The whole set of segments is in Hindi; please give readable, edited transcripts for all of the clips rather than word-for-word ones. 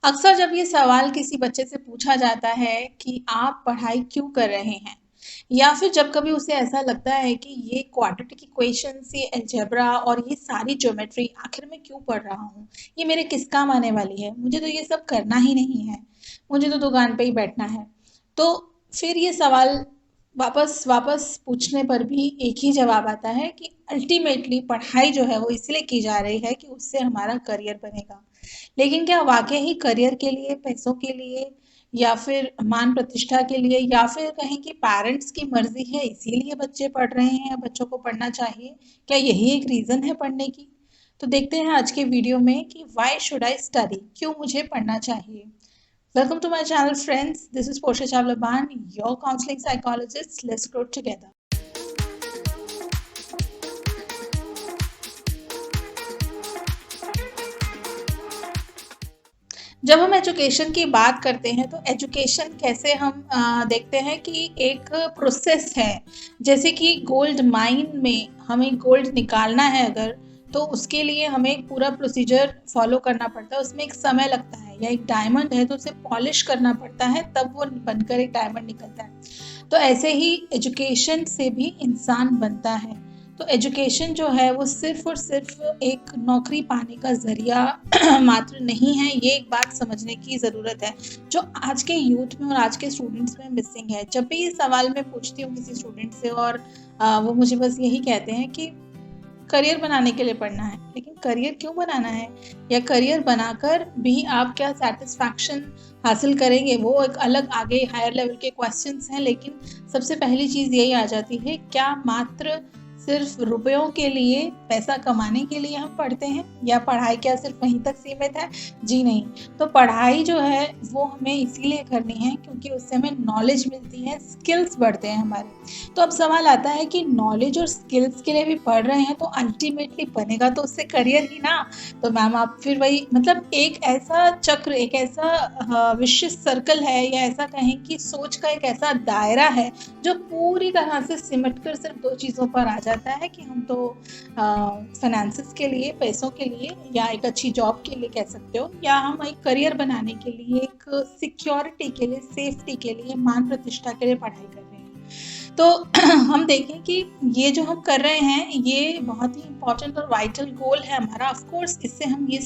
अक्सर जब ये सवाल किसी बच्चे से पूछा जाता है कि आप पढ़ाई क्यों कर रहे हैं, या फिर जब कभी उसे ऐसा लगता है कि ये क्वाड्रेटिक इक्वेशंस, ये अलजेब्रा और ये सारी ज्योमेट्री आखिर मैं क्यों पढ़ रहा हूँ, ये मेरे किस काम आने वाली है, मुझे तो ये सब करना ही नहीं है, मुझे तो दुकान पे ही बैठना है। तो फिर ये सवाल वापस वापस पूछने पर भी एक ही जवाब आता है कि अल्टीमेटली पढ़ाई जो है वो इसलिए की जा रही है कि उससे हमारा करियर बनेगा। लेकिन क्या वाक़ई ही करियर के लिए, पैसों के लिए या फिर मान प्रतिष्ठा के लिए या फिर कहें कि पेरेंट्स की मर्ज़ी है इसीलिए बच्चे पढ़ रहे हैं या बच्चों को पढ़ना चाहिए? क्या यही एक रीज़न है पढ़ने की? तो देखते हैं आज के वीडियो में कि व्हाई शुड आई स्टडी? क्यों मुझे पढ़ना चाहिए? Welcome to my channel friends, this is Portia Chawla बान, your counselling psychologist, let's grow together. जब हम एजुकेशन की बात करते हैं तो एजुकेशन कैसे हम देखते हैं कि एक प्रोसेस है। जैसे कि गोल्ड माइन में हमें गोल्ड निकालना है अगर, तो उसके लिए हमें एक पूरा प्रोसीजर फॉलो करना पड़ता है, उसमें एक समय लगता है। या एक डायमंड है तो उसे पॉलिश करना पड़ता है, तब वो बनकर एक डायमंड निकलता है। तो ऐसे ही एजुकेशन से भी इंसान बनता है। तो एजुकेशन जो है वो सिर्फ और सिर्फ एक नौकरी पाने का ज़रिया मात्र नहीं है, ये एक बात समझने की ज़रूरत है, जो आज के यूथ में और आज के स्टूडेंट्स में मिसिंग है। जब भी ये सवाल मैं पूछती हूँ किसी स्टूडेंट से और वो मुझे बस यही कहते हैं कि करियर बनाने के लिए पढ़ना है। लेकिन करियर क्यों बनाना है? या करियर बनाकर भी आप क्या सैटिस्फैक्शन हासिल करेंगे? वो एक अलग आगे हायर लेवल के क्वेश्चंस हैं, लेकिन सबसे पहली चीज़ यही आ जाती है, क्या मात्र सिर्फ रुपयों के लिए, पैसा कमाने के लिए हम पढ़ते हैं, या पढ़ाई क्या सिर्फ वहीं तक सीमित है? जी नहीं। तो पढ़ाई जो है वो हमें इसीलिए करनी है क्योंकि उससे हमें नॉलेज मिलती है, स्किल्स बढ़ते हैं हमारे। तो अब सवाल आता है कि नॉलेज और स्किल्स के लिए भी पढ़ रहे हैं तो अल्टीमेटली बनेगा तो उससे करियर ही ना। तो मैम आप फिर वही मतलब एक ऐसा चक्र, एक ऐसा विशिष्ट सर्कल है, या ऐसा कहें कि सोच का एक ऐसा दायरा है जो पूरी तरह से सिमट कर सिर्फ दो चीज़ों पर आ जाता है कि हम तो फाइनेंसिस के लिए, पैसों के लिए, या एक अच्छी जॉब के लिए कह सकते हो, या हम एक करियर बनाने के लिए, एक सिक्योरिटी के लिए, सेफ्टी के लिए, मान प्रतिष्ठा के लिए पढ़ाई कर रहे हैं। तो हम देखें कि ये जो हम कर रहे हैं ये बहुत ही इम्पोर्टेंट और वाइटल गोल है हमारा। ऑफ कोर्स इससे हम ये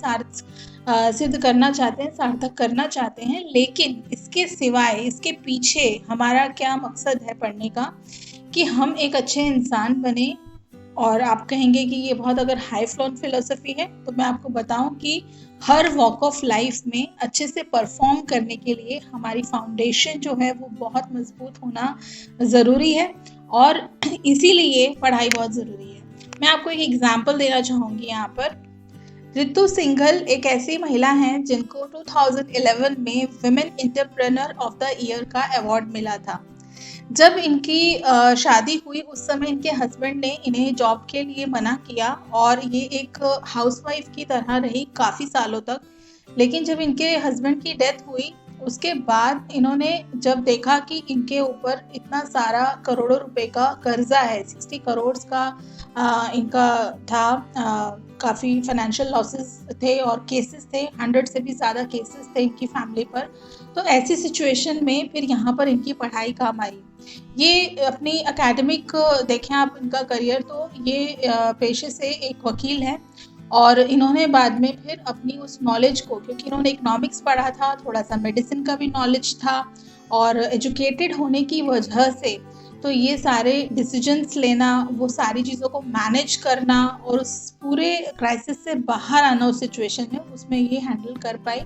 सिद्ध करना चाहते हैं, सार्थक करना चाहते हैं, लेकिन इसके सिवाय, इसके पीछे हमारा क्या मकसद है पढ़ने का कि हम एक अच्छे इंसान बने। और आप कहेंगे कि ये बहुत अगर हाई फ्लोन फिलोसफी है, तो मैं आपको बताऊं कि हर वॉक ऑफ लाइफ में अच्छे से परफॉर्म करने के लिए हमारी फाउंडेशन जो है वो बहुत मजबूत होना ज़रूरी है, और इसीलिए पढ़ाई बहुत ज़रूरी है। मैं आपको एक एग्जांपल देना चाहूँगी यहाँ पर। रितु सिंघल एक ऐसी महिला हैं जिनको 2011 में women entrepreneur of the year का अवार्ड मिला था। जब इनकी शादी हुई उस समय इनके हस्बैंड ने इन्हें जॉब के लिए मना किया और ये एक हाउसवाइफ की तरह रही काफ़ी सालों तक। लेकिन जब इनके हस्बैंड की डेथ हुई उसके बाद इन्होंने जब देखा कि इनके ऊपर इतना सारा करोड़ों रुपए का कर्जा है, 60 करोड़ का इनका था, काफ़ी फाइनेंशियल लॉसेस थे और केसेस थे, 100 से भी ज़्यादा केसेस थे इनकी फैमिली पर। तो ऐसी सिचुएशन में फिर यहाँ पर इनकी पढ़ाई काम आई। ये अपनी एकेडमिक देखें आप इनका करियर, तो ये पेशे से एक वकील है, और इन्होंने बाद में फिर अपनी उस नॉलेज को, क्योंकि इन्होंने इकोनॉमिक्स पढ़ा था, थोड़ा सा मेडिसिन का भी नॉलेज था, और एजुकेटेड होने की वजह से तो ये सारे डिसीजंस लेना, वो सारी चीज़ों को मैनेज करना और उस पूरे क्राइसिस से बाहर आना उस सिचुएशन में, उसमें ये हैंडल कर पाई।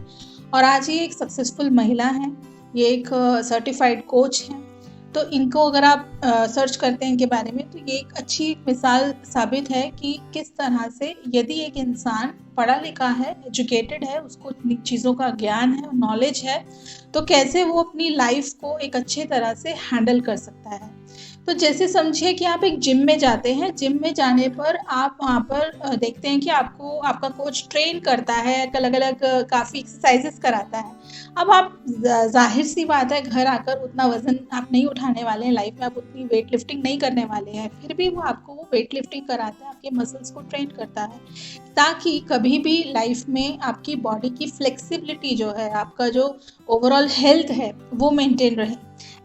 और आज ये एक सक्सेसफुल महिला हैं, ये एक सर्टिफाइड कोच हैं। तो इनको अगर आप सर्च करते हैं इनके बारे में, तो ये एक अच्छी मिसाल साबित है कि किस तरह से यदि एक इंसान पढ़ा लिखा है, एजुकेटेड है, उसको इतनी चीज़ों का ज्ञान है, नॉलेज है, तो कैसे वो अपनी लाइफ को एक अच्छे तरह से हैंडल कर सकता है। तो जैसे समझिए कि आप एक जिम में जाते हैं, जिम में जाने पर आप वहाँ पर देखते हैं कि आपको आपका कोच ट्रेन करता है, अलग-अलग काफ़ी एक्सरसाइज़ेस कराता है। अब आप ज़ाहिर-सी बात है घर आकर उतना वज़न आप नहीं उठाने वाले हैं, लाइफ़ में आप उतनी वेट लिफ्टिंग नहीं करने वाले हैं, फिर भी वो आपको वो वेट लिफ्टिंग कराता है, आपके मसल्स को ट्रेन करता है, ताकि कभी भी लाइफ़ में आपकी बॉडी की फ्लेक्सिबिलिटी जो है, आपका जो ओवरऑल हेल्थ है, वो मेंटेन रहे।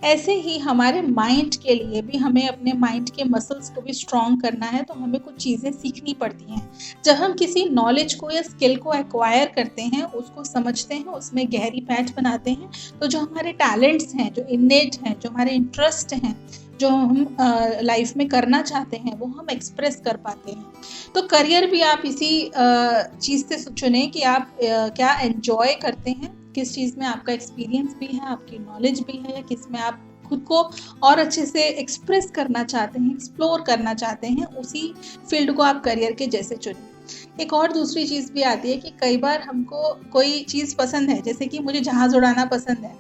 ऐसे ही हमारे माइंड के लिए भी हमें अपने माइंड के मसल्स को भी स्ट्रॉन्ग करना है, तो हमें कुछ चीज़ें सीखनी पड़ती हैं। जब हम किसी नॉलेज को या स्किल को एक्वायर करते हैं, उसको समझते हैं, उसमें गहरी पैठ बनाते हैं, तो जो हमारे टैलेंट्स हैं, जो इन्नेट हैं, जो हमारे इंटरेस्ट हैं, जो हम लाइफ में करना चाहते हैं, वो हम एक्सप्रेस कर पाते हैं। तो करियर भी आप इसी चीज़ से चुनें कि आप क्या एन्जॉय करते हैं, किस चीज़ में आपका एक्सपीरियंस भी है, आपकी नॉलेज भी है, या किस में आप खुद को और अच्छे से एक्सप्रेस करना चाहते हैं, एक्सप्लोर करना चाहते हैं, उसी फील्ड को आप करियर के जैसे चुनें। एक और दूसरी चीज़ भी आती है कि कई बार हमको कोई चीज़ पसंद है, जैसे कि मुझे जहाज़ उड़ाना पसंद है,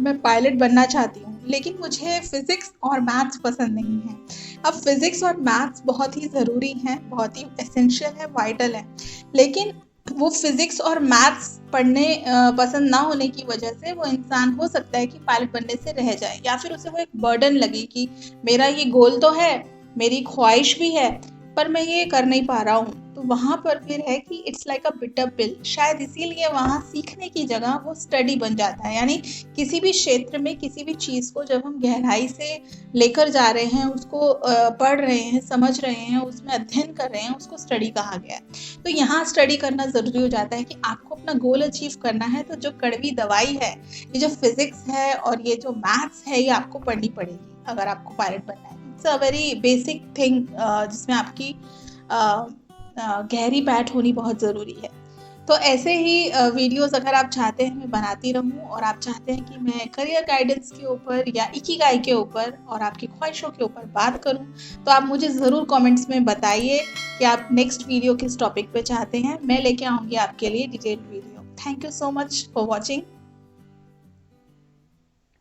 मैं पायलट बनना चाहती हूँ, लेकिन मुझे फिज़िक्स और मैथ्स पसंद नहीं है। अब फिज़िक्स और मैथ्स बहुत ही ज़रूरी हैं, बहुत ही एसेंशियल है, वाइटल है, लेकिन वो फिज़िक्स और मैथ्स पढ़ने पसंद ना होने की वजह से वो इंसान हो सकता है कि पायलट बनने से रह जाए, या फिर उसे वो एक बर्डन लगे कि मेरा ये गोल तो है, मेरी ख्वाहिश भी है, पर मैं ये कर नहीं पा रहा हूँ। तो वहाँ पर फिर है कि इट्स लाइक अ बिटर पिल, शायद इसीलिए वहाँ सीखने की जगह वो स्टडी बन जाता है। यानी किसी भी क्षेत्र में किसी भी चीज़ को जब हम गहराई से लेकर जा रहे हैं, उसको पढ़ रहे हैं, समझ रहे हैं, उसमें अध्ययन कर रहे हैं, उसको स्टडी कहा गया है। तो यहाँ स्टडी करना ज़रूरी हो जाता है कि आपको अपना गोल अचीव करना है, तो जो कड़वी दवाई है, ये जो फिज़िक्स है और ये जो मैथ्स है, ये आपको पढ़नी पड़ेगी अगर आपको पायलट बनना है। It's a very basic thing, जिसमें आपकी गहरी पैठ होनी बहुत ज़रूरी है। तो ऐसे ही वीडियोस अगर आप चाहते हैं मैं बनाती रहूं, और आप चाहते हैं कि मैं करियर गाइडेंस के ऊपर या इकिगाई के ऊपर और आपकी ख्वाहिशों के ऊपर बात करूं, तो आप मुझे ज़रूर कमेंट्स में बताइए कि आप नेक्स्ट वीडियो किस टॉपिक पे चाहते हैं। मैं लेके आऊँगी आपके लिए detailed video. Thank you so much for watching.